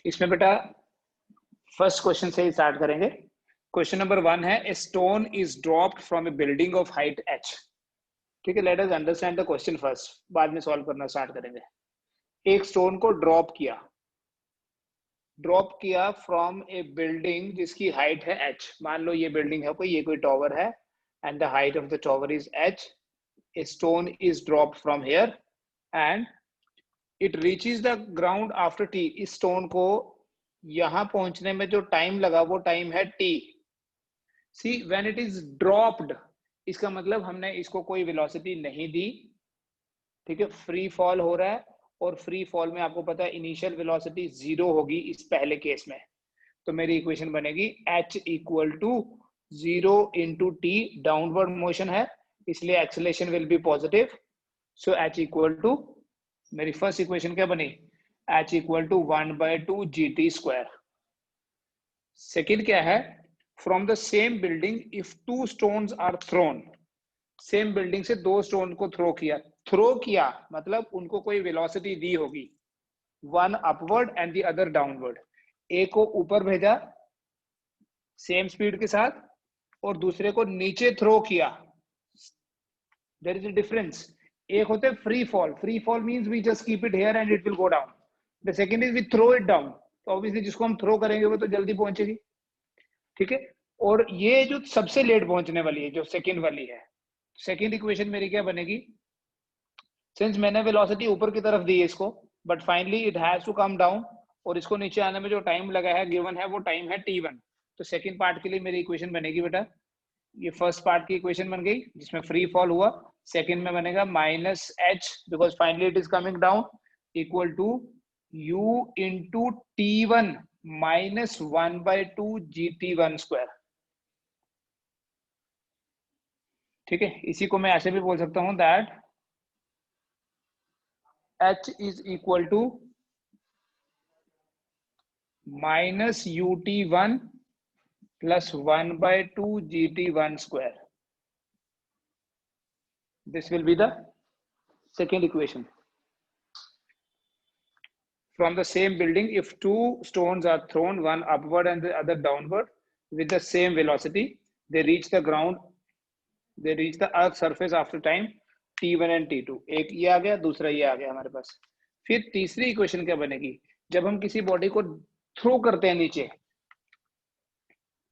इसमें बेटा first question से ही स्टार्ट करेंगे। क्वेश्चन नंबर 1 है, a stone is dropped from A building of height h। ठीक है, let us understand the question first, बाद में सॉल्व करना स्टार्ट करेंगे। एक स्टोन को ड्रॉप किया फ्रॉम ए बिल्डिंग जिसकी हाइट है h। मान लो ये बिल्डिंग है कोई, ये कोई टॉवर है and the height of the tower is h। A stone is dropped from here and it reaches the ground after t। इस स्टोन को यहां पहुंचने में जो टाइम लगा वो टाइम है t। See when it is dropped, इसका मतलब हमने इसको कोई वेलोसिटी नहीं दी, ठीक है, फ्री फॉल हो रहा है। और फ्री फॉल में आपको पता है इनिशियल वेलोसिटी 0 होगी इस पहले केस में। तो मेरी इक्वेशन बनेगी h equal to 0 into T. Downward motion है इसलिए acceleration will be positive. So h equal to, मेरी फर्स्ट इक्वेशन क्या बनी, h equal to 1/2 gt square. Second क्या है, from the same building if 2 stones are thrown. Same building से 2 stone को throw किया मतलब उनको कोई वेलोसिटी दी होगी, one upward and the other downward. एक को ऊपर भेजा सेम स्पीड के साथ और दूसरे को नीचे थ्रो किया। There is a difference. एक होते free fall means we just keep it here and it will go down. The second is we throw it down, तो ऑब्वियसली जिसको हम थ्रो करेंगे वो तो जल्दी पहुंचेगी, ठीक है। और ये जो सबसे लेट पहुंचने वाली है जो सेकंड वाली है, सेकंड इक्वेशन मेरी क्या बनेगी, सिंस मैंने वेलोसिटी ऊपर की तरफ दी है इसको, but finally it has to come down, और इसको नीचे आने में जो टाइम लगा है गिवन है वो टाइम है t1। तो सेकंड पार्ट के लिए मेरी इक्वेशन बनेगी बेटा, ये फर्स्ट पार्ट की इक्वेशन बन गई जिसमें फ्री फॉल हुआ। सेकंड में बनेगा minus h because finally it is coming down equal to u into t1 minus 1/2 gt1 square. ठीक है, इसी को मैं ऐसे भी बोल सकता हूं that h is equal to minus ut1 plus 1/2 gt1 square. This will be the second equation. From the same building, if 2 stones are thrown, one upward and the other downward, with the same velocity, they reach the ground, they reach the earth surface after time t1 and t2। एक ये आ गया, दूसरा ये आ गया हमारे पास। फिर तीसरी equation क्या बनेगी, जब हम किसी बॉडी को थ्रो करते हैं नीचे,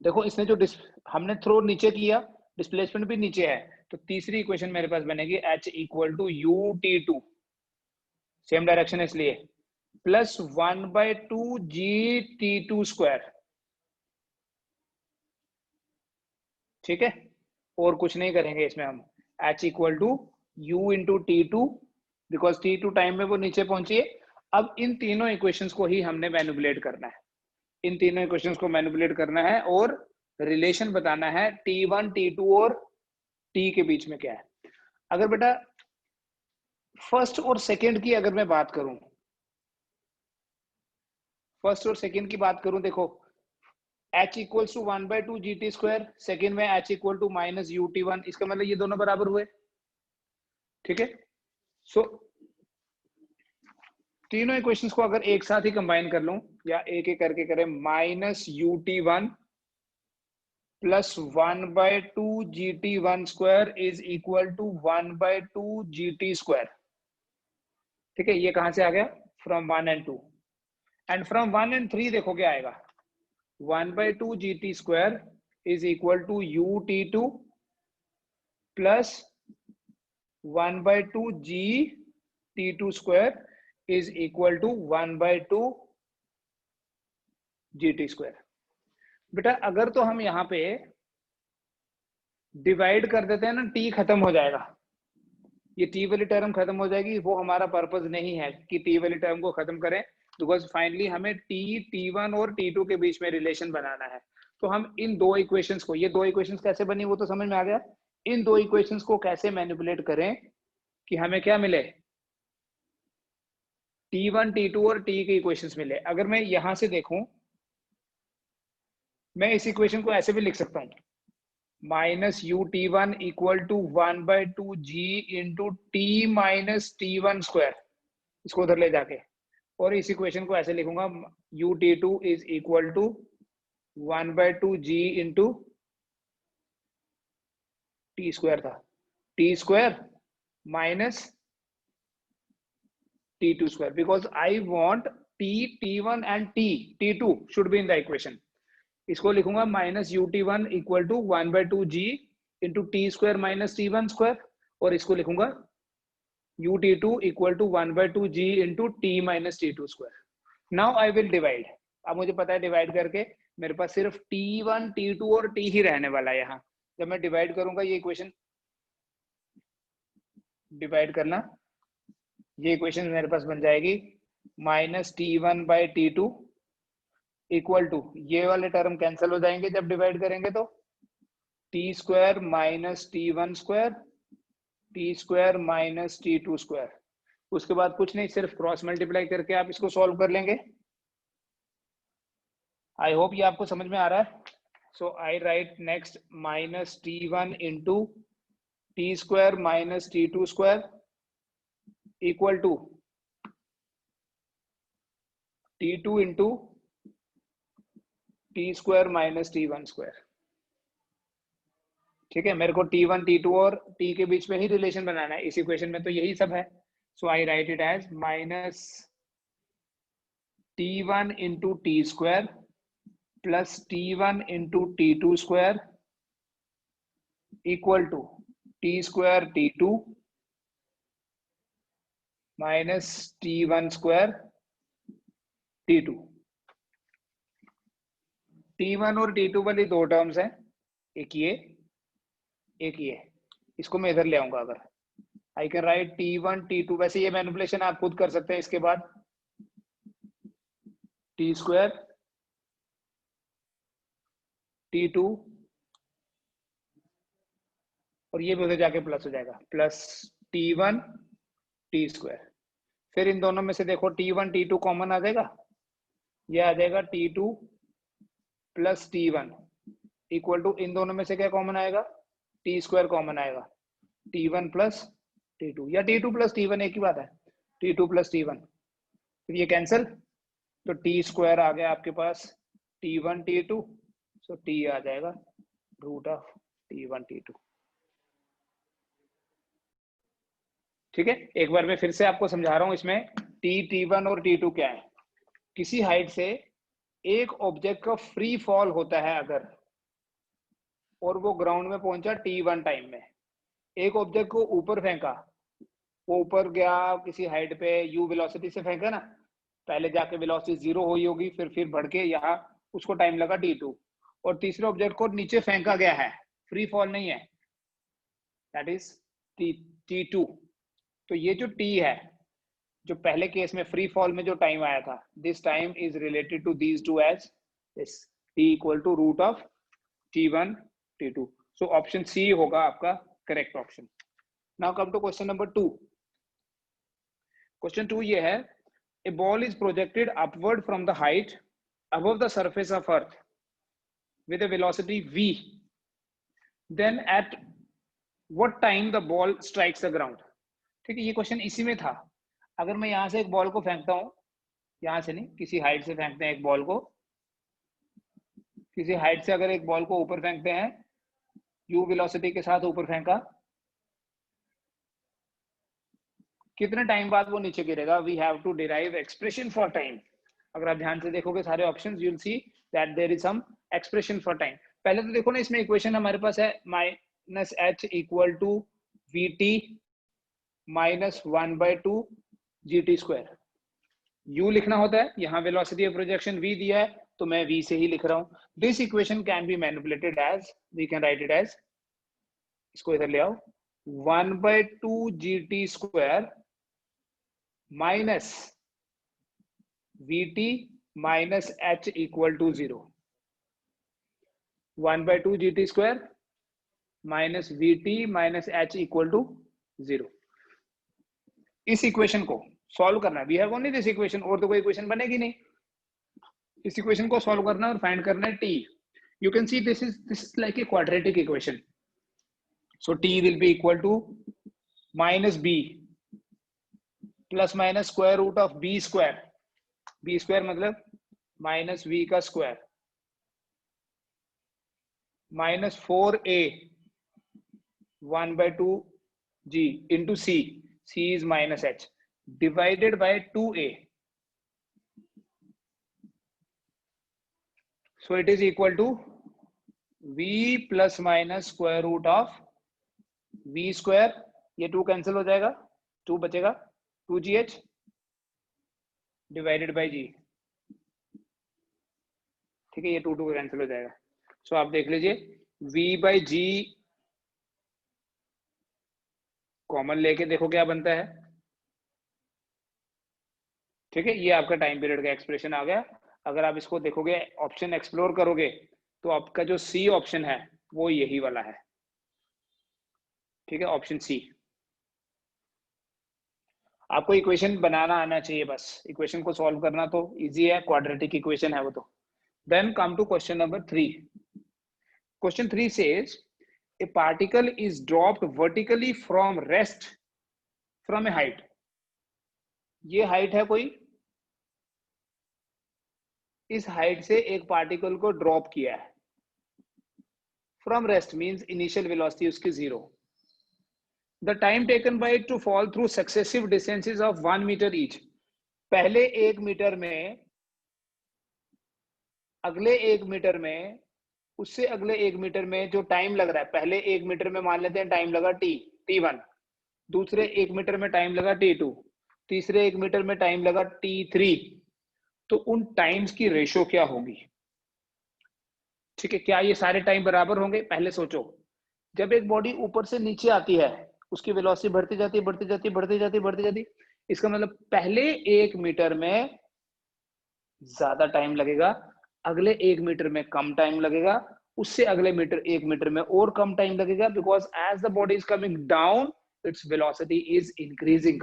देखो इसने जो हमने थ्रो नीचे किया, डिस्प्लेसमेंट भी नीचे है, तो तीसरी इक्वेशन मेरे पास बनेगी h equal to ut2, same direction इसलिए, प्लस 1/2 gt2 स्क्वायर। ठीक है, और कुछ नहीं करेंगे इसमें हम, h equal to u into t2 because t2 time में वो नीचे पहुंची है। अब इन तीनों इक्वेशंस को ही हमने मैनिपुलेट करना है, इन तीनों इक्वेशंस को मैनिपुलेट करना है और रिलेशन बताना है t1 t2 और t के बीच में क्या है। अगर बेटा फर्स्ट और सेकंड की अगर मैं बात करूं, फर्स्ट और सेकंड की बात करूं, देखो h equals to 1/2 gt square, second में h equal to minus ut1, इसका मतलब ये दोनों बराबर हुए। ठीक है, सो तीनों इक्वेशंस को अगर एक साथ ही कंबाइन कर लूं या एक एक करके करें, minus ut1 plus 1/2 gt1 square is equal to 1/2 gt square. ठीक है, ये कहां से आ गया, from 1 and 2, and from 1 and 3 देखो क्या आएगा, 1/2 gt square is equal to ut2 plus 1/2 gt2 square is equal to 1/2 gt square. बेटा अगर तो हम यहाँ पे डिवाइड कर देते हैं ना, t खत्म हो जाएगा, ये t वाली टर्म खत्म हो जाएगी, वो हमारा पर्पस नहीं है कि t वाली टर्म को खत्म करें, बिकॉज फाइनली हमें t1 और t2 के बीच में रिलेशन बनाना है। तो हम इन दो इक्वेशंस को, ये दो इक्वेशंस कैसे बनी वो तो समझ में आ गया, इन दो इक्वेशंस को कैसे मैनिपुलेट करें कि हमें क्या मिले, t1 t2 और t के इक्वेशंस मिले। अगर मैं यहां से देखूं, मैं इस इक्वेशन को ऐसे भी लिख सकता हूं, minus ut1 equal to 1/2 g into t minus t1 square, इसको उधर ले जाके, और इस इक्वेशन को ऐसे लिखूंगा ut2 is equal to 1/2 g into T square था, T square minus t2 square, because I want t1 and t2 should be in the equation. इसको लिखूंगा minus ut1 equal to 1/2 g into T square minus t1 square, और इसको लिखूंगा ut2 equal to 1/2 g into t minus t2 square. Now I will divide. अब मुझे पता है divide करके मेरे पास सिर्फ t1 t2 और t ही रहने वाला है. यहाँ जब मैं डिवाइड करूंगा ये इक्वेशन डिवाइड करना, ये इक्वेशन मेरे पास बन जाएगी minus t1 by t2 equal to, ये वाले टर्म कैंसिल हो जाएंगे जब डिवाइड करेंगे, तो t square minus t1 square, t square minus t2 square. उसके बाद कुछ नहीं, सिर्फ क्रॉस मल्टीप्लाई करके आप इसको सॉल्व कर लेंगे. आई होप ये आपको समझ में आ रहा है. So I write next minus t1 into t square minus t2 square equal to t2 into t square minus t1 square. ठीक है, मेरे को t1 t2 और t के बीच में ही रिलेशन बनाना है. इस इक्वेशन में तो यही सब है. So I write it as minus t1 into T square plus t1 into t2 square equal to t square t2 minus t1 square t2. t1 और t2 वाली दो टर्म्स हैं, एक ये एक ये. इसको मैं इधर ले आऊंगा. अगर आई कैन राइट t1 t2, वैसे ये मैनिपुलेशन आप खुद कर सकते हैं. इसके बाद t स्क्वायर t2 और ये भी उधर जाके प्लस हो जाएगा, प्लस t1 t स्क्वायर. फिर इन दोनों में से देखो t1 t2 कॉमन आ जाएगा, ये आ जाएगा t2 plus t1 equal to, इन दोनों में से क्या कॉमन आएगा, t स्क्वायर कॉमन आएगा, t1 प्लस t2 या t2 प्लस t1 एक ही बात है, t2 प्लस t1. फिर ये कैंसिल, तो t स्क्वायर आ गया आपके पास t1 t2, सो t आ जाएगा रूट ऑफ t1 t2. ठीक है, एक बार मैं फिर से आपको समझा रहा हूं. इसमें t1 और t2 क्या है. किसी हाइट से एक ऑब्जेक्ट का फ्री फॉल होता है अगर, और वो ग्राउंड में पहुंचा t1 टाइम में. एक ऑब्जेक्ट को ऊपर फेंका, वो ऊपर गया किसी हाइट पे, u वेलोसिटी से फेंका ना, पहले जाके वेलोसिटी 0 हुई होगी, फिर बढ़ के यहाँ उसको टाइम लगा t2. और तीसरे ऑब्जेक्ट को नीचे फेंका गया है, फ्री फॉल नहीं है, दैट इज t2. तो ये जो t है, जो पहले केस में फ्री फॉल में जो टाइम आया था, this time is related to these two as this t equal to root of t1 t2. So option C होगा आपका correct option. Now come to question number 2. Question 2 ये है, a ball is projected upward from the height above the surface of earth with a velocity v, then at what time the ball strikes the ground. ठीक है, ये question इसी में था. अगर मैं यहां से एक बॉल को फेंकता हूं, यहां से नहीं, किसी हाइट से फेंकते हैं एक बॉल को, किसी हाइट से अगर एक बॉल को ऊपर फेंकते हैं, u वेलोसिटी के साथ ऊपर फेंका, कितने टाइम बाद वो नीचे गिरेगा. We have to derive expression for time. अगर आप ध्यान से देखोगे सारे options, you will see that there is some expression for time. पहले तो देखो ना, इसमें इक्वेशन हमारे पास है minus h equal to vt minus 1/2 gt square. u लिखना होता है, यहाँ वेलोसिटी ऑफ प्रोजेक्शन v दिया है, तो मैं v से ही लिख रहा हूँ. This equation can be manipulated as, we can write it as, इसको इधर ले आओ, 1/2 gt square minus vt minus h equal to 0. 1/2 gt square minus vt minus h equal to 0. इस इक्वेशन को सॉल्व करना है. We have only this equation, और तो कोई इक्वेशन बनेगी नहीं. इस इक्वेशन को सॉल्व करना और फाइंड करना है t. You can see this is like a quadratic equation. So t will be equal to minus b plus minus square root of b square b square मतलब minus v का square minus 4a 1/2 g into c is minus h divided by 2a, so it is equal to v plus minus square root of v square, ये 2 cancel हो जाएगा, 2 बचेगा 2gh divided by g, ठीक है, ये 2 cancel हो जाएगा। सो आप देख लीजिए v बाई जी कॉमन लेके देखो क्या बनता है, ठीक है, ये आपका टाइम पीरियड का एक्सप्रेशन आ गया। अगर आप इसको देखोगे ऑप्शन एक्सप्लोर करोगे तो आपका जो सी ऑप्शन है वो यही वाला है, ठीक है, ऑप्शन सी। आपको इक्वेशन बनाना आना चाहिए, बस इक्वेशन को सॉल्व करना तो इजी है, क्वाड्रेटिक इक्वेशन है वो तो। Then come to question number 3। Question 3 says a particle is dropped vertically from rest from a height, ये हाइट है कोई, इस हाइट से एक पार्टिकल को ड्रॉप किया है, from rest means initial velocity उसकी 0, the time taken by it to fall through successive distances of 1 metre each, पहले 1 मीटर में, अगले 1 मीटर में, उससे अगले 1 मीटर में जो टाइम लग रहा है, पहले 1 मीटर में मान लेते हैं टाइम लगा t1, दूसरे 1 मीटर में टाइम लगा t2, तीसरे 1 मीटर में टाइम लगा t3, तो उन टाइम्स की रेशो क्या होगी, ठीक है, क्या ये सारे टाइम बराबर होंगे? पहले सोचो, जब एक बॉडी ऊपर से नीचे आती है उसकी वेलोसिटी बढ़ती जाती है, बढ़ती जाती है, बढ़ती जाती है, बढ़ती जाती है, इसका मतलब पहले 1 मीटर में ज्यादा टाइम लगेगा, अगले 1 मीटर में कम टाइम लगेगा, उससे अगले 1 मीटर में और कम टाइम लगेगा, because as the body is coming down its velocity is increasing.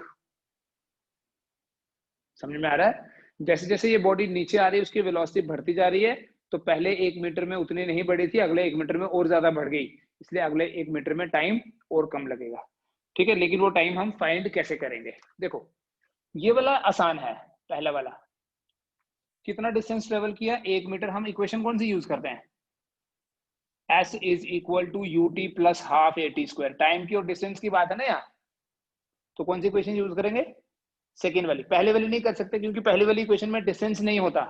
समझ में आ रहा है? जैसे जैसे ये बॉडी नीचे आ रही है उसकी वेलोसिटी बढ़ती जा रही है, तो पहले 1 मीटर में उतनी नहीं बढ़ी थी, अगले 1 मीटर में और ज्यादा बढ़ गई, इसलिए अगले 1 मीटर में टाइम और कम लगेगा, ठीक है। लेकिन वो टाइम हम फाइंड कैसे करेंगे? देखो ये वाला आसान है, पहला वाला कितना डिस्टेंस ट्रेवल किया 1 मीटर, हम इक्वेशन कौन सी यूज करते हैं, S is equal to ut plus half at square, time की और डिस्टेंस की बात है ना यहाँ, तो कौन सी इक्वेशन यूज करेंगे, सेकेंड वाली। पहले वाली नहीं कर सकते क्योंकि पहले वाली इक्वेशन में डिस्टेंस नहीं होता,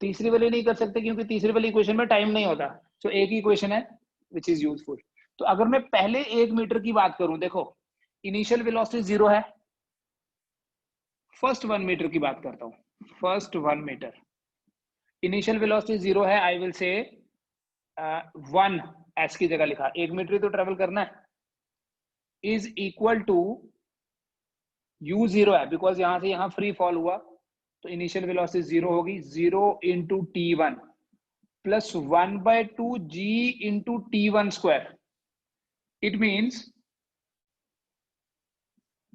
तीसरी वाली नहीं कर सकते क्योंकि तीसरी वाली इक्वेशन में टाइम नहीं होता, तो एक ही इक्वेशन है विच इज यूजफुल। तो अगर मैं पहले 1 मीटर की बात करूं, देखो इनिशियल वेलोसिटी 0 है, फर्स्ट 1 मीटर की बात करता हूं, फर्स्ट 1 मीटर इनिशियल वेलोसिटी 0 है, आई विल से 1 s की जगह लिखा, 1 मीटर ही तो ट्रेवल करना है, इज इक्वल टू u 0 है बिकॉज यहां से यहां फ्री फॉल हुआ, तो इनिशियल वेलोसिटी 0 होगी, 0 into t1 plus 1/2 g into t1 square, it means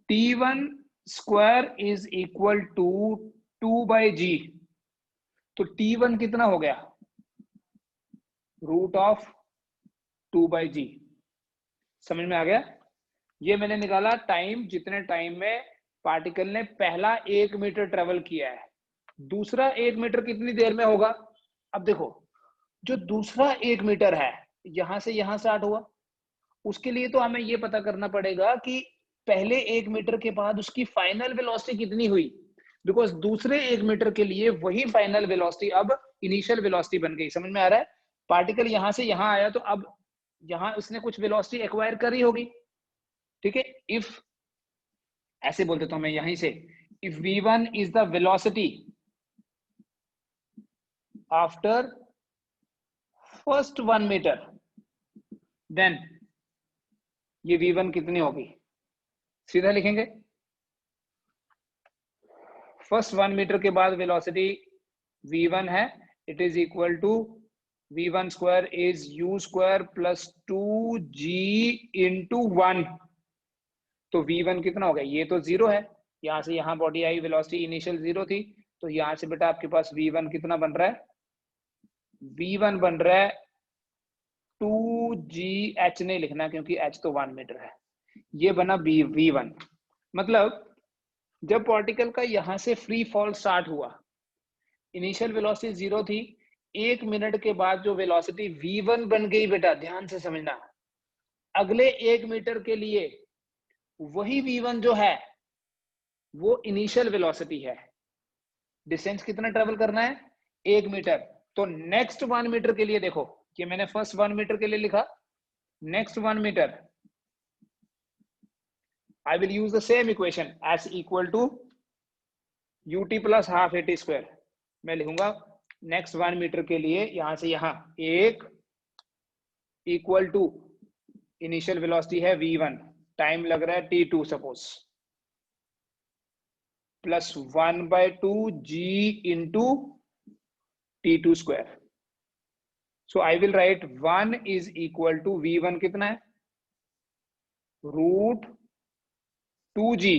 t1 square is equal to 2/g, तो t1 कितना हो गया, रूट ऑफ 2/g। समझ में आ गया? ये मैंने निकाला टाइम, जितने टाइम में पार्टिकल ने पहला 1 मीटर ट्रेवल किया है, दूसरा 1 मीटर कितनी देर में होगा। अब देखो जो दूसरा 1 मीटर है यहां से यहां स्टार्ट हुआ, उसके लिए तो हमें ये पता करना पड़ेगा कि पहले 1 मीटर के बाद उसकी फाइनल वेलोसिटी कितनी हुई, बिकॉज दूसरे 1 मीटर के लिए वही फाइनल वेलोसिटी अब इनिशियल वेलोसिटी बन गई। समझ में आ रहा है? पार्टिकल यहां से यहां आया तो अब यहां उसने कुछ वेलोसिटी एक्वायर करी होगी, ठीक है। इफ ऐसे बोल देता हूं मैं यहीं से, if v1 is the velocity after first 1 metre, then ये v1 कितनी होगी, सीधा लिखेंगे, फर्स्ट 1 मीटर के बाद वेलोसिटी v1 है, it is equal to v1 square is u square plus 2g into 1, तो v1 कितना हो गया, ये तो 0 है, यहां से यहां बॉडी आई, वेलोसिटी इनिशियल 0 थी, तो यहां से बेटा आपके पास v1 कितना बन रहा है, v1 बन रहा है 2gh, नहीं लिखना क्योंकि h तो 1 मीटर है, ये बना v1। मतलब जब पार्टिकल का यहां से फ्री फॉल स्टार्ट हुआ इनिशियल वेलोसिटी 0 थी, 1 मिनट के बाद जो वेलोसिटी v1 बन गई बेटा, ध्यान से समझना, अगले 1 मीटर के लिए वही v1 जो है वो इनिशियल वेलोसिटी है। डिस्टेंस कितना ट्रेवल करना है? 1 मीटर। तो नेक्स्ट 1 मीटर के लिए देखो, ये मैंने फर्स्ट 1 मीटर के लिए लिखा, next 1 metre I will use the same equation as equal to ut plus half at square। मैं लिखूंगा नेक्स्ट 1 मीटर के लिए यहां से यहां 1 इक्वल टू इनिशियल वेलोसिटी है v1, टाइम लग रहा है t2 suppose, plus 1/2 g into t2 square. So I will write 1 is equal to v1 कितना है, root 2g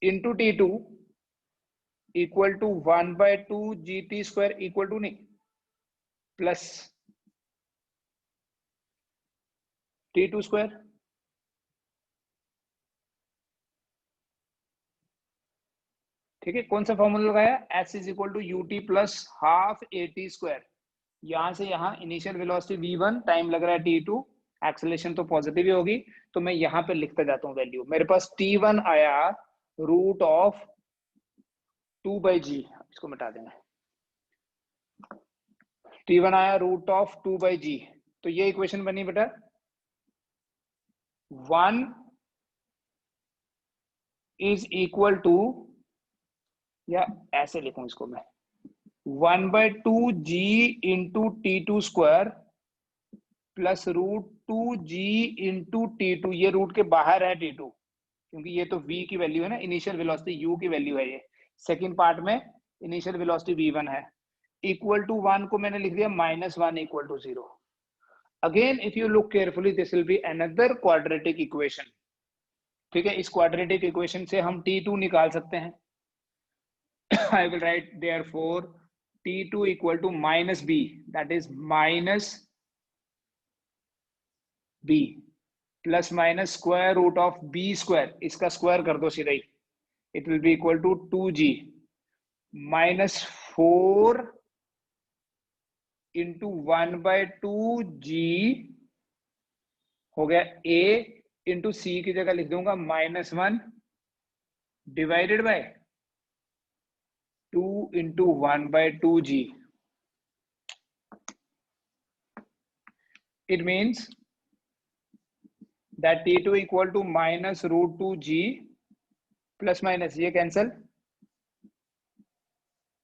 into t2 equal to 1/2 gt square equal to नहीं, plus t2 square. ठीक है, कौन सा फॉर्मूला लगाया, s is equal to ut plus half at square. यहां से यहां इनिशियल वेलोसिटी v1, टाइम लग रहा है t2, एक्सेलरेशन तो पॉजिटिव ही होगी, तो मैं यहां पे लिखता जाता हूं वैल्यू। मेरे पास t1 आया रूट ऑफ 2/g, इसको मिटा देंगे, t1 आया रूट ऑफ 2/g। तो ये इक्वेशन बनी बेटा 1 इज इक्वल टू, या ऐसे लिखूं इसको मैं, 1/2 g into t2 square plus root 2g into t2। ये रूट के बाहर है t2, क्योंकि ये तो v की वैल्यू है ना, इनिशियल वेलोसिटी u की वैल्यू है। ये सेकंड पार्ट में इनिशियल वेलोसिटी v1 है, इक्वल टू 1 को मैंने लिख दिया -1 equal to 0। Again if you look carefully this will be another quadratic equation. ठीक है, इस क्वाड्रेटिक इक्वेशन से हम t2 निकाल सकते हैं। I will write therefore t2 equal to minus b, that is minus b plus minus square root of b square, इसका square कर दो सीधा ही, it will be equal to 2g minus 4 into 1/2g हो गया a into c की जगह लिख दूंगा -1 divided by 2 into 1/2g। It means that t2 equal to minus root 2g plus minus ये कैंसल,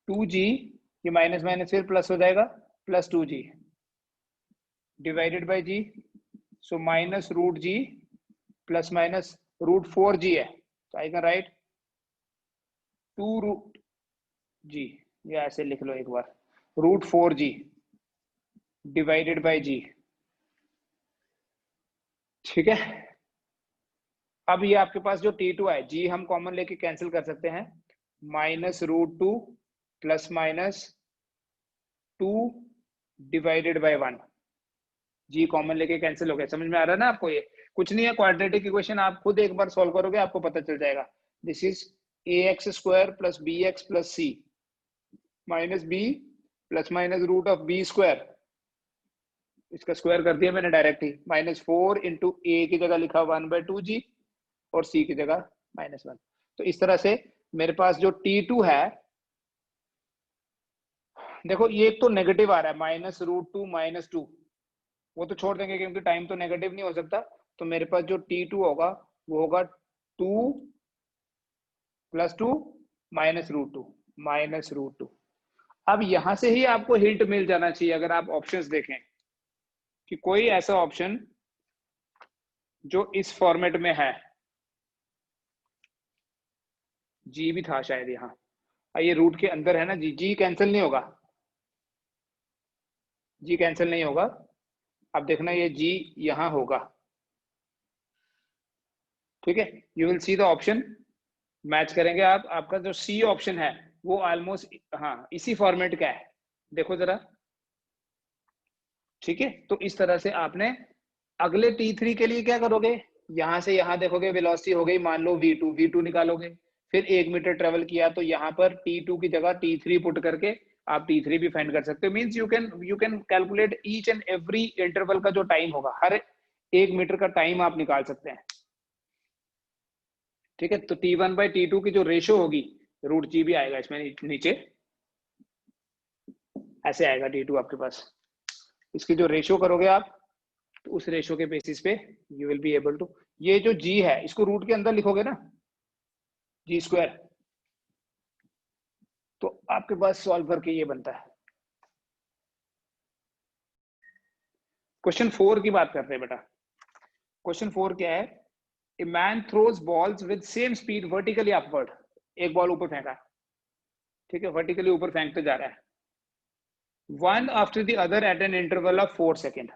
2g ये माइनस माइनस फिर plus हो जाएगा, plus 2g divided by g। So minus root g plus minus root 4g है, तो I can write 2 root g, ये ऐसे लिख लो एक बार, root 4g divided by g। ठीक है, अब ये आपके पास जो t2 है, g हम कॉमन लेके कैंसिल कर सकते हैं, minus root 2 plus minus 2 divided by 1, g common लेके कैंसिल हो गया। समझ में आ रहा है ना आपको? ये कुछ नहीं है, क्वाड्रेटिक इक्वेशन आप खुद एक बार सॉल्व करोगे आपको पता चल जाएगा। This is ax square plus bx plus c minus b plus minus root of b square, इसका स्क्वायर कर दिया मैंने डायरेक्ट ही, -4 इंटू a की जगह लिखा 1/2g और c की जगह -1। तो इस तरह से मेरे पास जो t2 है, देखो ये तो नेगेटिव आ रहा है, -√2 -2, वो तो छोड़ देंगे क्योंकि टाइम तो नेगेटिव नहीं हो सकता। तो मेरे पास जो t2 होगा वो होगा 2 + 2 -√2। अब यहां से ही आपको हिंट मिल जाना चाहिए अगर आप ऑप्शंस देखें कि कोई ऐसा ऑप्शन जो इस फॉर्मेट में है, जी भी था शायद यहाँ, ये रूट के अंदर है ना, जी कैंसिल नहीं होगा, जी कैंसिल नहीं होगा। अब देखना ये जी यहां होगा। ठीक है, you will see the option, match करेंगे आप, आपका जो सी ऑप्शन है वो ऑलमोस्ट हाँ इसी फॉर्मेट का है, देखो जरा। ठीक है, तो इस तरह से आपने अगले T3 के लिए क्या करोगे, यहां से यहां देखोगे वेलोसिटी हो गई मान लो v2 निकालोगे, फिर 1 मीटर ट्रेवल किया, तो यहाँ पर T2 की जगह T3 पुट करके आप T3 भी फाइंड कर सकते हो। Means you can calculate each and every interval का जो टाइम होगा, हर 1 मीटर का टाइम आप निकाल सकते हैं। ठीक है, तो T1/T2 की जो रेशो होगी, √G भी आएगा इसमें नीचे, ऐसे आएगा T2 आपके पास। इसकी जो रेशो करोगे आप, तो उस रेशो के बेसिस पे you will be able to, ये जो G है इसको रूट के अंदर लिखोगे ना, G², तो आपके पास सॉल्व करके ये बनता है। क्वेश्चन 4 की बात करते हैं बेटा। क्वेश्चन 4 क्या है? A man throws balls with same speed vertically upward. एक बॉल ऊपर फेंका, ठीक है, वर्टिकली ऊपर फेंकते जा रहा है, one after the other at an interval of 4 second.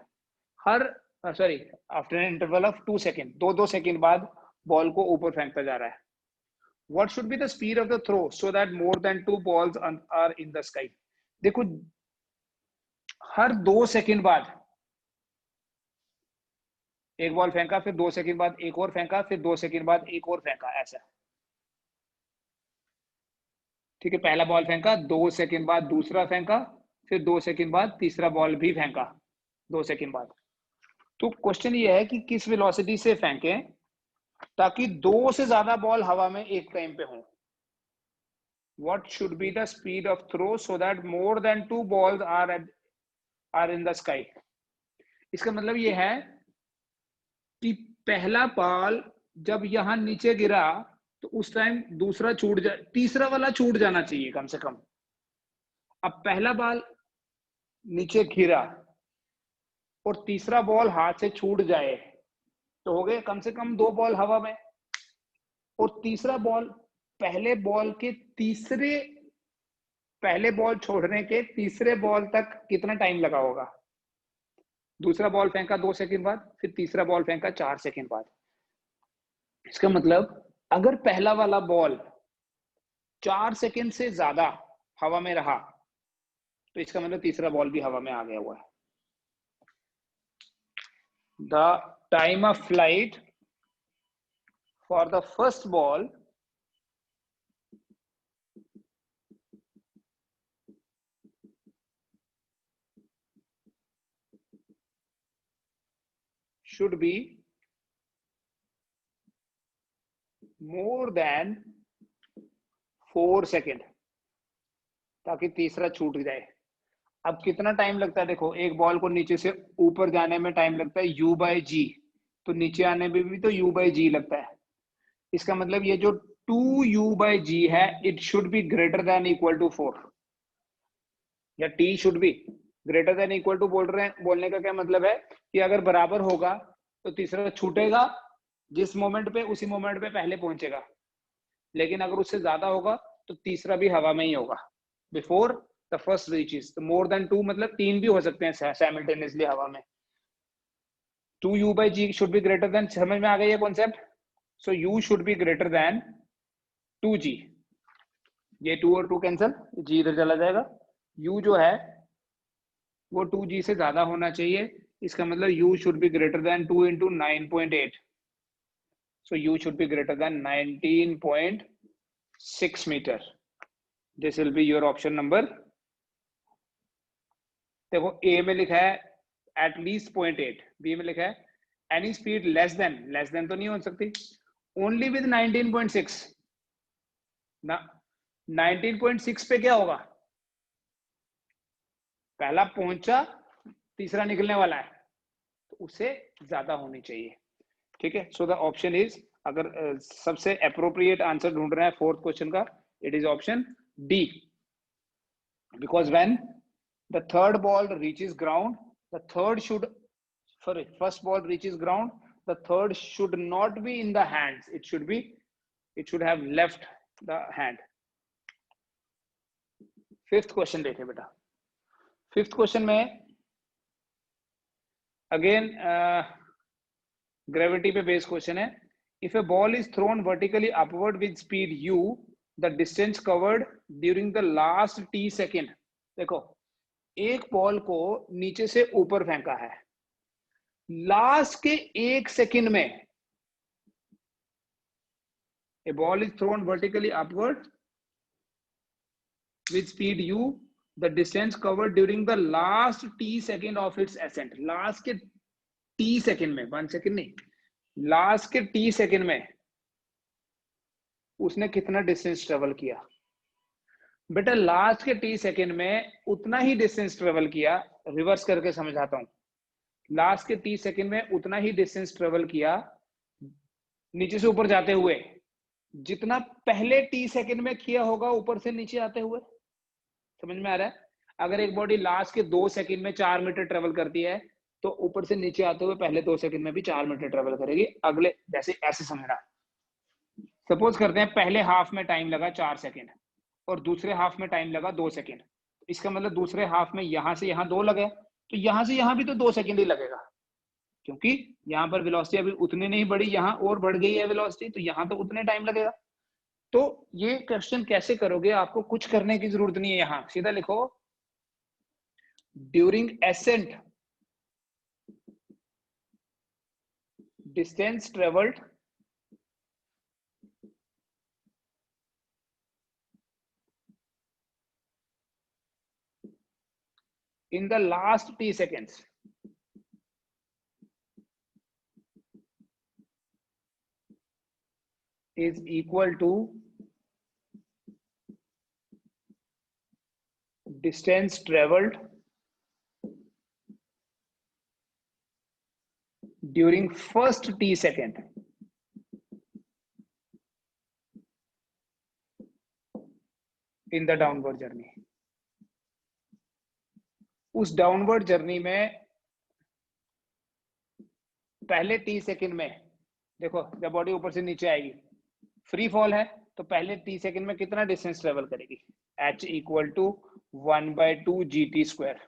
Her sorry after an interval of 2 second, 2 second बाद बॉल को ऊपर फेंकता जा रहा है। What should be the speed of the throw so that more than 2 balls are in the sky? देखो, हर 2 second बाद एक बॉल फेंका, फिर 2 सेकेंड बाद एक और फेंका, फिर 2 सेकेंड बाद एक और फेंका, ऐसा। ठीक है, पहला बॉल फेंका, 2 सेकेंड बाद दूसरा फेंका, फिर 2 सेकेंड बाद तीसरा बॉल भी फेंका, 2 सेकेंड बाद। तो क्वेश्चन ये है कि किस वेलोसिटी से फेंके ताकि 2 से ज्यादा बॉल हवा में एक टाइम पे हो। What should be the speed of throw so that more than 2 balls are in the sky? इसका मतलब ये है कि पहला बॉल जब यहां नीचे गिरा तो उस टाइम दूसरा तीसरा वाला छूट जाना चाहिए कम से कम। अब पहला बॉल नीचे गिरा और तीसरा बॉल हाथ से छूट जाए तो हो गए कम से कम 2 बॉल हवा में। और तीसरा बॉल पहले बॉल छोड़ने के तीसरे बॉल तक कितना टाइम लगा होगा? दूसरा बॉल फेंका 2 सेकंड बाद, फिर तीसरा बॉल फेंका 4 सेकंड बाद। इसका मतलब अगर पहला वाला बॉल 4 सेकंड से ज्यादा हवा में रहा तो इसका मतलब तीसरा बॉल भी हवा में आ गया हुआ है। The time of flight for the first ball should be more than 4 second ताकि तीसरा छूट जाए। अब कितना टाइम लगता है? देखो, एक बॉल को नीचे से ऊपर जाने में टाइम लगता है U/G, तो नीचे आने में भी तो U/G लगता है। इसका मतलब ये जो 2U/G है, it should be greater than equal to 4, या T should be greater than equal to बोल रहे हैं। बोलने का क्या मतलब है कि अगर बराबर होगा तो तीसरा छूटेगा जिस मोमेंट पे, उसी मोमेंट पे पहले पहुंचेगा। लेकिन अगर उससे ज्यादा होगा तो तीसरा भी हवा में ही होगा बिफोर द फर्स्ट रीचेस। तो मोर देन 2 मतलब 3 भी हो सकते हैं साइमल्टेनियसली हवा में। 2U/G should be greater then, समझ में आ गया ये concept? So U should be greater then 2G। ये 2 और 2 कैंसल, G इधर चला जाएगा। U जो है वो 2G से ज्यादा होना चाहिए। इसका मतलब U should be greater then 2 into 9.8, so U should be greater than 19.6 meter. This will be your option number। देखो, A में लिखा है at least 0.8, B में लिखा है any speed less than तो नहीं हो सकती, only with 19.6 ना। 19.6 पे क्या होगा? पहला पहुंचा, तीसरा निकलने वाला है, तो उससे ज्यादा होनी चाहिए। ठीक है, सो द ऑप्शन इज, अगर सबसे अप्रोप्रिएट आंसर ढूंढ रहे हैं 4th क्वेश्चन का, it is option D. Because when the third ball reaches ground, the third should, sorry, first ball reaches ground, the third should not be in the hands, it should have left the hand। 5th question देखे बेटा। 5th question में again gravity पे based question है। If A ball is thrown vertically upward with speed u, the distance covered during the last t second. देखो, एक ball को नीचे से ऊपर फेंका है, लास्ट के 1 सेकेंड में A ball is thrown vertically upward with speed u. The distance covered during the last t second of its ascent. Last के t सेकंड में, 1 सेकंड नहीं, लास्ट के t सेकंड में उसने कितना डिस्टेंस ट्रेवल किया? बेटा लास्ट के t सेकंड में उतना ही डिस्टेंस ट्रेवल किया, रिवर्स करके समझाता हूं। लास्ट के t सेकंड में उतना ही डिस्टेंस ट्रेवल किया नीचे से ऊपर जाते हुए, जितना पहले t सेकंड में किया होगा ऊपर से नीचे आते हुए। समझ में आ रहा है? अगर एक बॉडी लास्ट के 2 सेकंड में 4 मीटर ट्रेवल करती है तो ऊपर से नीचे आते हुए पहले 2 सेकंड में भी 4 मीटर ट्रेवल करेगी। अगले जैसे ऐसे समझना, सपोज करते हैं पहले हाफ में टाइम लगा 4 सेकंड और दूसरे हाफ में टाइम लगा 2 सेकंड। इसका मतलब दूसरे हाफ में यहां से यहां 2 लगे, तो यहां से यहां भी तो 2 सेकंड ही लगेगा, क्योंकि यहां पर वेलोसिटी अभी उतनी नहीं बढ़ी, यहां और बढ़ गई है वेलोसिटी, तो यहां तो उतने टाइम लगेगा। तो ये क्वेश्चन कैसे करोगे? आपको कुछ करने की जरूरत नहीं है, यहां सीधा लिखो during ascent distance travelled in the last t seconds is equal to distance traveled during first t second in the downward journey। उस डाउनवर्ड जर्नी में पहले टी सेकंड में देखो, जब बॉडी ऊपर से नीचे आएगी, फ्री फॉल है, तो पहले टी सेकंड में कितना डिस्टेंस ट्रेवल करेगी? h equal to 1/2 gt square.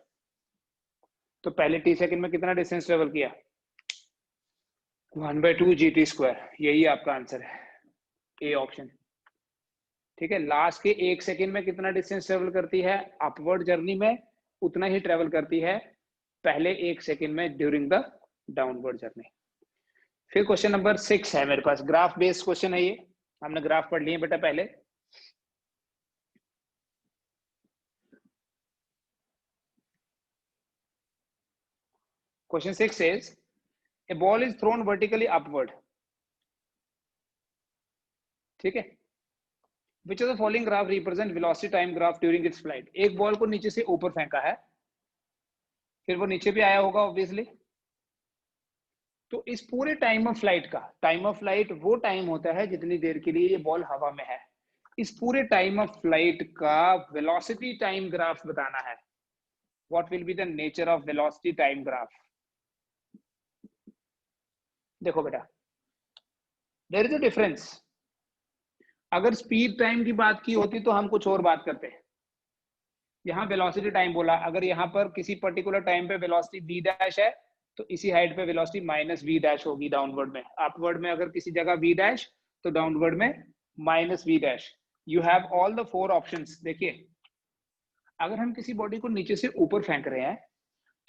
तो पहले टी सेकंड में कितना डिस्टेंस ट्रेवल किया? 1/2 gt स्क्वायर। यही आपका आंसर है, ए ऑप्शन। ठीक है, लास्ट के 1 सेकंड में कितना डिस्टेंस ट्रेवल करती है अपवर्ड जर्नी में? उतना ही ट्रेवल करती है पहले 1 सेकंड में ड्यूरिंग द डाउनवर्ड जर्नी। फिर क्वेश्चन नंबर 6 है मेरे पास, ग्राफ बेस्ड क्वेश्चन है ये। हमने ग्राफ पढ़ लिए बेटा पहले। Question 6 says a ball is thrown vertically upward। ठीक है, which of the following graph represent velocity time graph during its flight। एक बॉल को नीचे से ऊपर फेंका है, फिर वो नीचे भी आया होगा ऑब्वियसली। तो इस पूरे टाइम ऑफ फ्लाइट का, टाइम ऑफ फ्लाइट वो टाइम होता है जितनी देर के लिए ये बॉल हवा में है। इस पूरे टाइम ऑफ फ्लाइट का वेलोसिटी टाइम ग्राफ बताना है। What will be the nature of velocity time graph? देखो बेटा, देयर इज अ डिफरेंस। अगर स्पीड टाइम की बात की होती तो हम कुछ और बात करते हैं। यहाँ वेलोसिटी टाइम बोला, अगर यहाँ पर किसी पर्टिकुलर टाइम पे वेलोसिटी v डैश है तो इसी हाइट पे वेलोसिटी माइनस v डैश होगी डाउनवर्ड में। अपवर्ड में अगर किसी जगह v डैश तो डाउनवर्ड में minus v dash. You have all the 4 options. देखिए, अगर हम किसी बॉडी को नीचे से ऊपर फेंक रहे हैं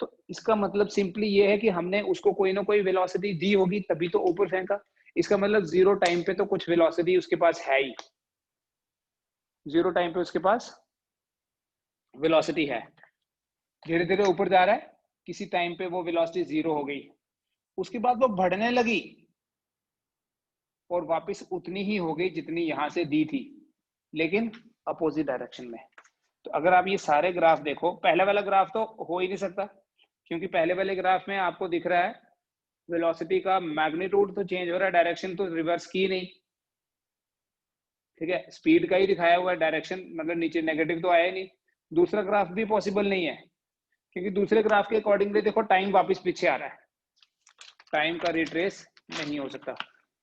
तो इसका मतलब सिंपली ये है कि हमने उसको कोई ना कोई वेलोसिटी दी होगी तभी तो ऊपर फेंका। इसका मतलब जीरो टाइम पे तो कुछ वेलोसिटी उसके पास है ही, जीरो टाइम पे उसके पास वेलोसिटी है। धीरे धीरे ऊपर जा रहा है, किसी टाइम पे वो वेलोसिटी 0 हो गई, उसके बाद वो बढ़ने लगी और वापस उतनी ही हो गई जितनी यहां से दी थी, लेकिन अपोजिट डायरेक्शन में। तो अगर आप ये सारे ग्राफ देखो, पहला वाला ग्राफ तो हो ही नहीं सकता, क्योंकि पहले वाले ग्राफ में आपको दिख रहा है वेलोसिटी का मैग्नीट्यूड तो चेंज हो रहा है, डायरेक्शन तो रिवर्स की नहीं। ठीक है, स्पीड का ही दिखाया हुआ है, डायरेक्शन मतलब नीचे नेगेटिव तो आया नहीं। दूसरा ग्राफ भी पॉसिबल नहीं है, क्योंकि दूसरे ग्राफ के अकॉर्डिंगली देखो टाइम वापस पीछे आ रहा है, टाइम का रिट्रेस नहीं हो सकता।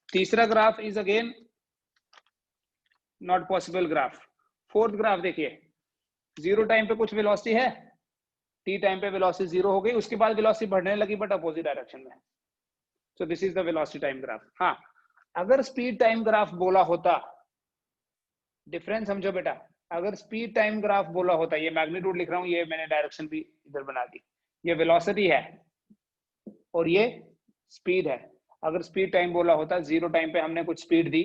तीसरा graph is again not possible graph. Fourth graph देखिए, जीरो टाइम पे कुछ वेलोसिटी है, टी टाइम पे वेलोसिटी 0 हो गई, उसके बाद वेलोसिटी बढ़ने लगी बट अपोजिट डायरेक्शन में। So this is the velocity time graph. हाँ, अगर स्पीड टाइम ग्राफ बोला होता, डिफरेंस समझो बेटा, अगर स्पीड टाइम ग्राफ बोला होता, ये मैग्नीट्यूड लिख रहा हूं, ये मैंने डायरेक्शन भी इधर बना दी, ये वेलोसिटी है और ये स्पीड है। अगर स्पीड टाइम बोला होता, जीरो टाइम पे हमने कुछ स्पीड दी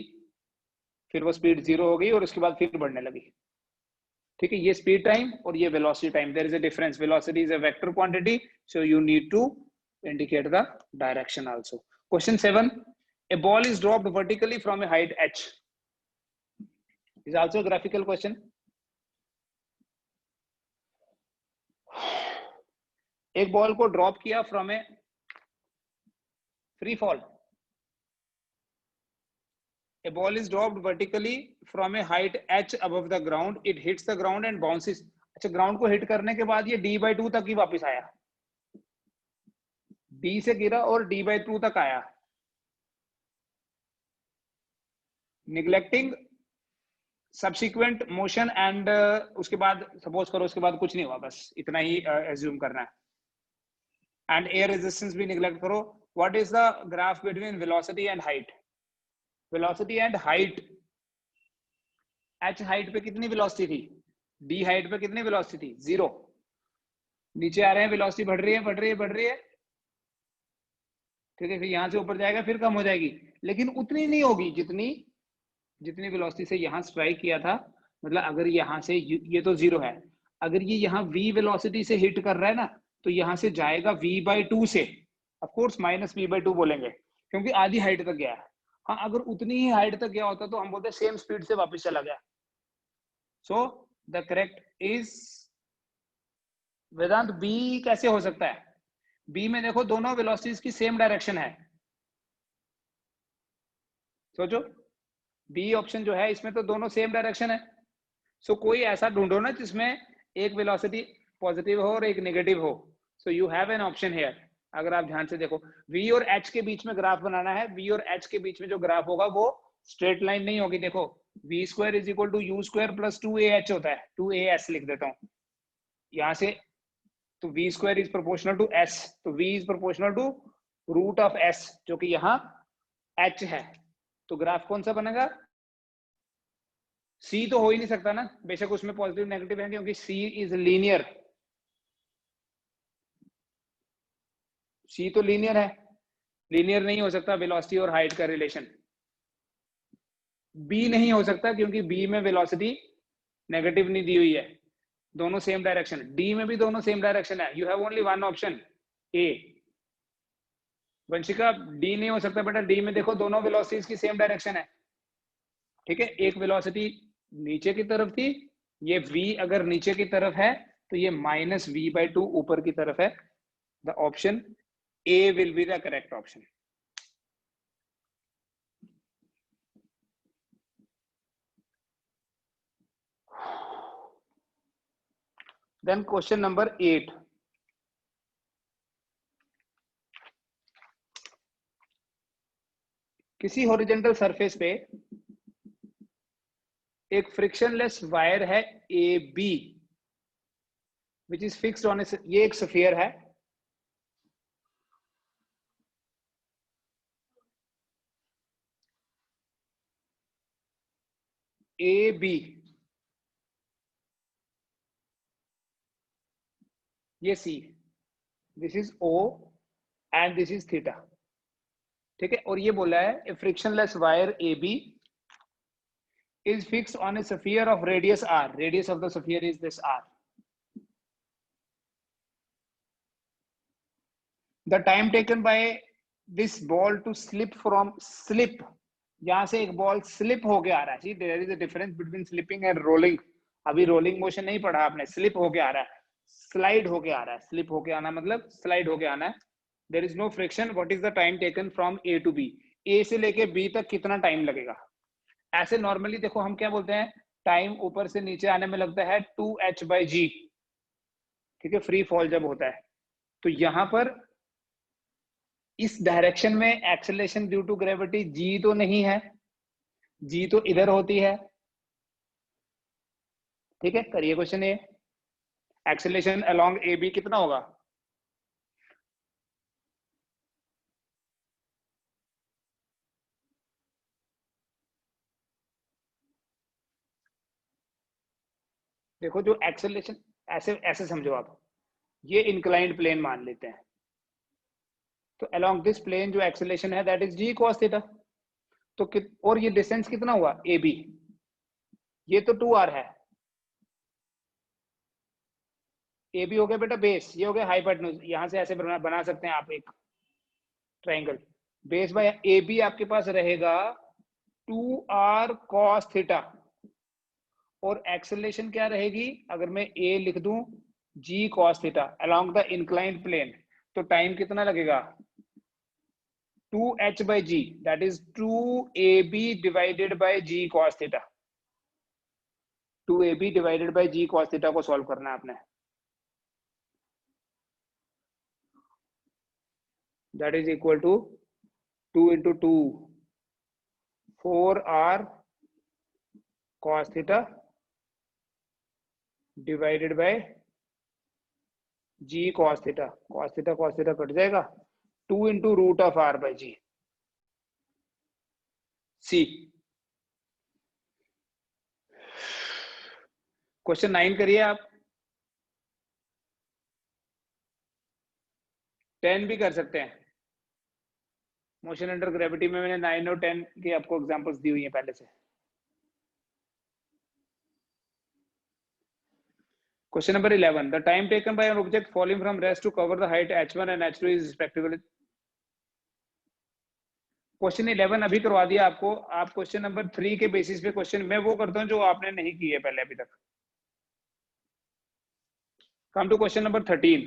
फिर वो स्पीड 0 हो गई और उसके बाद फिर बढ़ने लगी। ठीक है, ये स्पीड टाइम और ये velocity time, there is a difference. Velocity is a vector quantity, so you need to indicate the direction also. Question 7, a ball is dropped vertically from a height h. Is also a graphical question. एक ball को drop किया from A free fall. A ball is dropped vertically from a height h above the ground. It hits the ground and bounces. अच्छा, ground को hit करने के बाद ये d/2 तक ही वापस आया, d से गिरा और d/2 तक आया. Neglecting subsequent motion and उसके बाद सपोज करो उसके बाद कुछ नहीं हुआ, बस इतना ही एज्यूम करना है. And air resistance भी neglect करो. What is the graph between velocity and height? Velocity and height. h height पे कितनी velocity थी, d height पे कितनी velocity थी, 0. नीचे आ रहे हैं, velocity बढ़ रही है बढ़ रही है बढ़ रही है. ठीक है, फिर यहां से ऊपर जाएगा फिर कम हो जाएगी, लेकिन उतनी नहीं होगी जितनी वेलोसिटी से यहां स्ट्राइक किया था. मतलब अगर यहां से ये तो 0 है, अगर ये यहां v वेलोसिटी से हिट कर रहा है ना, तो यहां से जाएगा v/2 से. ऑफ कोर्स -v/2 बोलेंगे क्योंकि आधी हाइट तक गया है. हाँ, अगर उतनी ही हाइट तक गया होता तो हम बोलते सेम स्पीड से वापस चला गया. So the correct is Vedant B. कैसे हो सकता है? बी में देखो दोनों वेलोसिटीज की सेम डायरेक्शन है. सोचो, बी ऑप्शन जो है इसमें तो दोनों सेम डायरेक्शन है. सो कोई ऐसा ढूंढो ना जिसमें एक वेलोसिटी पॉजिटिव हो और एक नेगेटिव हो. So you have an option here. अगर आप ध्यान से देखो, v और h के बीच में ग्राफ बनाना है. v और h के बीच में जो ग्राफ होगा वो स्ट्रेट लाइन नहीं होगी. देखो, v square is equal to u square plus 2ah होता है. 2as लिख देता हूं यहां से. तो v square is proportional to s, तो v is proportional to root of s, जो कि यहाँ h है. तो ग्राफ कौन सा बनेगा? c तो हो ही नहीं सकता ना, बेशक उसमें पॉजिटिव नेगेटिव है, क्योंकि c इज लीनियर. c तो लीनियर है, लीनियर नहीं हो सकता वेलोसिटी और हाइट का रिलेशन. b नहीं हो सकता क्योंकि b में वेलोसिटी नेगेटिव नहीं दी हुई है, दोनों सेम डायरेक्शन. d में भी दोनों सेम डायरेक्शन है. You have only one option, a. Vanshika, d नहीं हो सकता बेटा. d में देखो दोनों वेलोसिटीज की सेम डायरेक्शन है. ठीक है, एक वेलोसिटी नीचे की तरफ थी, ये v अगर नीचे की तरफ है तो ये -v/2 ऊपर की तरफ है. The option A will be the correct option. Then question number 8. किसी हॉरिजॉन्टल सरफेस पे एक फ्रिक्शनलेस वायर है AB, which is fixed on a, ये एक स्फीयर है. AB, ये C, this is O and this is theta. ठीक है, और ये बोला है a frictionless wire AB is fixed on a sphere of radius r. Radius of the sphere is this r. The time taken by this ball to slip from slip, यहां से एक ball slip होके आ रहा है. There is a difference between slipping and rolling. अभी rolling motion नहीं पढ़ा आपने. स्लिप होके आ रहा है, स्लाइड होके आ रहा है. स्लिप होके आना मतलब स्लाइड होके आना है. There is no friction. What is the time taken from A to B? A से लेके बी तक कितना टाइम लगेगा? ऐसे नॉर्मली देखो हम क्या बोलते हैं, टाइम ऊपर से नीचे आने में लगता है 2h/g. ठीक है, फ्री फॉल जब होता है. तो यहां पर इस डायरेक्शन में acceleration due to gravity g तो नहीं है, g तो इधर होती है. ठीक है, करिए question A. Acceleration along A B कितना होगा? देखो, जो एक्सेलरेशन, ऐसे ऐसे समझो आप, ये इंक्लाइंड प्लेन मान लेते हैं. तो अलोंग दिस प्लेन जो एक्सेलरेशन है that is g cos theta. तो और ये डिस्टेंस कितना हुआ ए बी, ये तो 2r है। ए बी हो गया बेटा बेस, ये हो गया हाइपोटेन्यूज। यहां से ऐसे बना सकते हैं आप एक triangle. Base by A B आपके पास रहेगा 2r cos थीटा, और एक्सेलरेशन क्या रहेगी, अगर मैं ए लिख दूं g cos theta along the inclined plane, तो टाइम कितना लगेगा 2h by g, that is 2ab divided by g cos theta। 2ab divided by g cos theta को सॉल्व करना है आपने। that is equal to 2 into 2 4r cos theta divided by g cos theta। cos theta कट जाएगा, 2 into root of r by g। C question 9 करिए आप। 10 भी कर सकते हैं। मोशन अंडर ग्रेविटी में मैंने 9 और 10 की आपको एग्जांपल्स दी हुई हैं पहले से। Question number 11, the time taken by an object falling from rest to cover the height h1 and h2 is respectively. Question 11 अभी करवा दिया आपको। आप क्वेश्चन नंबर 3 के बेसिस पे क्वेश्चन मैं वो करता हूं जो आपने नहीं की है पहले अभी तक। Come to question number 13।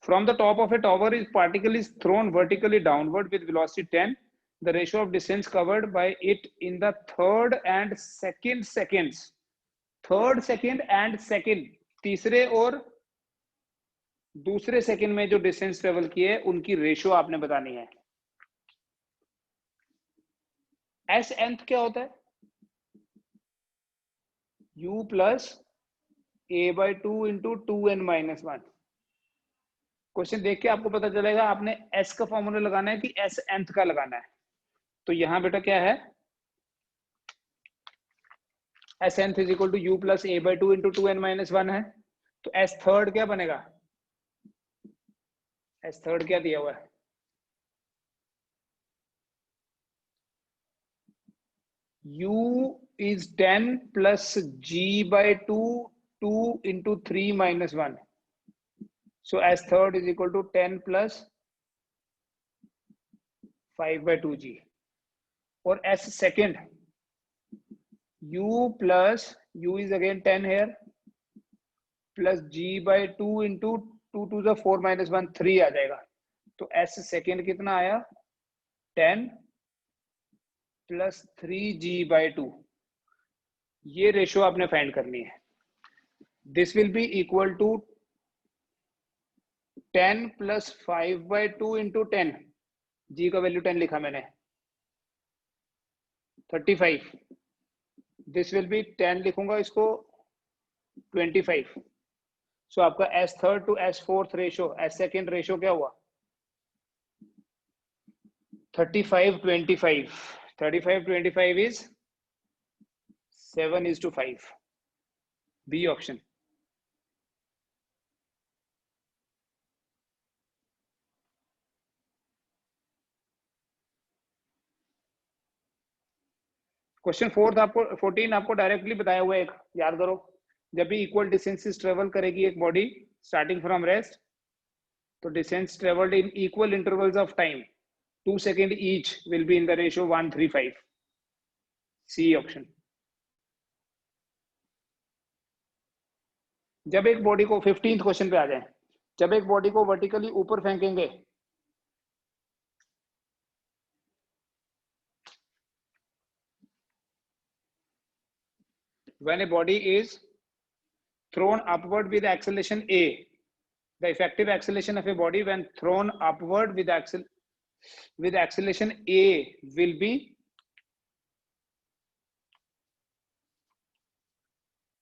From the top of a tower, is particle is thrown vertically downward with velocity 10. The ratio of distance covered by it in the third and second seconds. Third second and second, तीसरे और दूसरे second में जो distance travel किए उनकी ratio आपने बतानी है। एस nth क्या होता है, u plus a by 2 into 2n minus 1। Question देख के आपको पता चलेगा आपने s का फॉर्मूला लगाना है कि s nth का लगाना है। तो यहां बेटा क्या है, s nth is equal to u plus a by 2 into 2n minus 1 है। तो s थर्ड क्या बनेगा, s थर्ड क्या दिया हुआ है, u is 10 plus g by 2 2 into 3 minus 1। so s third is equal to 10 plus 5 by 2g। और s second, u plus u is again 10 here plus g by 2 into 2 to the 4 minus 1 3 आ जाएगा। तो s second कितना आया 10 plus 3g by 2। ये ratio आपने find करनी है। This will be equal to 10 plus 5 by 2 into 10, g का value 10 लिखा मैंने, 35। दिस विल बी 10 लिखूंगा इसको 25। सो आपका s third to s fourth ratio, s second ratio क्या हुआ 35-25। 35-25 is 7:5। B option. क्वेश्चन 14 आपको डायरेक्टली बताया हुआ है, एक याद करो। जब भी इक्वल डिस्टेंसेस ट्रेवल करेगी एक बॉडी स्टार्टिंग फ्रॉम रेस्ट, तो distance travelled in equal intervals of time 2 second each will be in the ratio 1:3:5। C option. जब एक बॉडी को 15th क्वेश्चन पे आ जाए, जब एक बॉडी को वर्टिकली ऊपर फेंकेंगे, when a body is thrown upward with acceleration a, the effective acceleration of a body when thrown upward with acceleration a will be,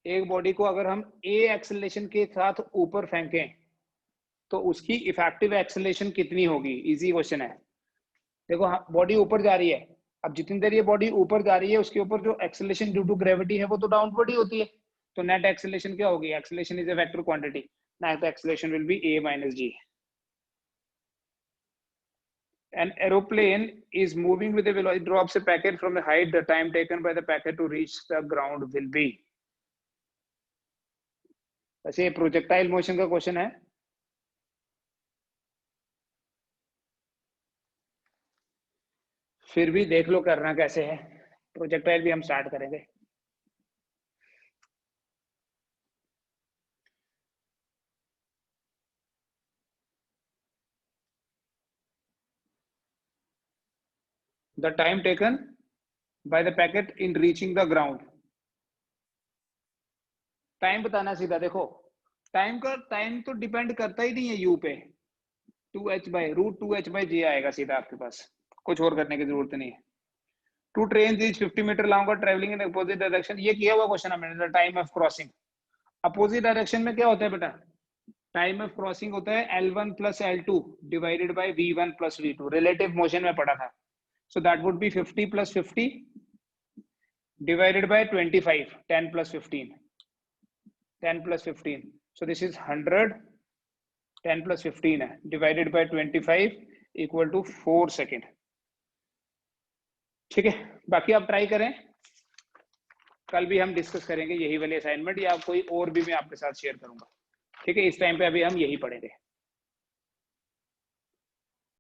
एक बॉडी को अगर हम a एक्सेलरेशन के साथ ऊपर फेंकें तो उसकी इफेक्टिव एक्सेलरेशन कितनी होगी। इजी क्वेश्चन है। देखो बॉडी ऊपर जा रही है, अब जितनी देर ये बॉडी ऊपर जा रही है उसके ऊपर जो एक्सेलरेशन ड्यू टू ग्रेविटी है वो तो डाउनवर्ड ही होती है, तो नेट एक्सेलरेशन क्या होगी? Acceleration is a vector quantity, net acceleration will B a minus g. An aeroplane is moving with a velocity, drops a packet from a height, the time taken by the packet to reach the ground will be. वैसे ये projectile motion का question है, फिर भी देख लो करना कैसे है। प्रोजेक्टाइल भी हम स्टार्ट करेंगे। The time taken by the packet in reaching the ground. Time बताना सीधा, देखो टाइम तो डिपेंड करता ही नहीं है यू पे, 2h/√2h/j आएगा सीधा आपके पास, कुछ और करने की जरूरत नहीं है। 2 trains each 50 मीटर लॉन्ग और ट्रेवलिंग इन अपोजिट डायरेक्शन, ये किया हुआ क्वेश्चन है। Time of crossing opposite direction में क्या होता है बेटा? टाइम ऑफ क्रॉसिंग होता है L1 + L2 divided by V1 + V2, relative motion में पढ़ा था। So that would be 50 + 50 divided by 25, 10 + 15, 10 + 15, so this is 100, 10 + 15 है divided by 25 equal to 4 second. ठीक है, बाकी आप ट्राई करें, कल भी हम डिस्कस करेंगे यही वाली असाइनमेंट, या कोई और भी मैं आपके साथ शेयर करूंगा। ठीक है, इस टाइम पे अभी हम यही पढ़ेंगे।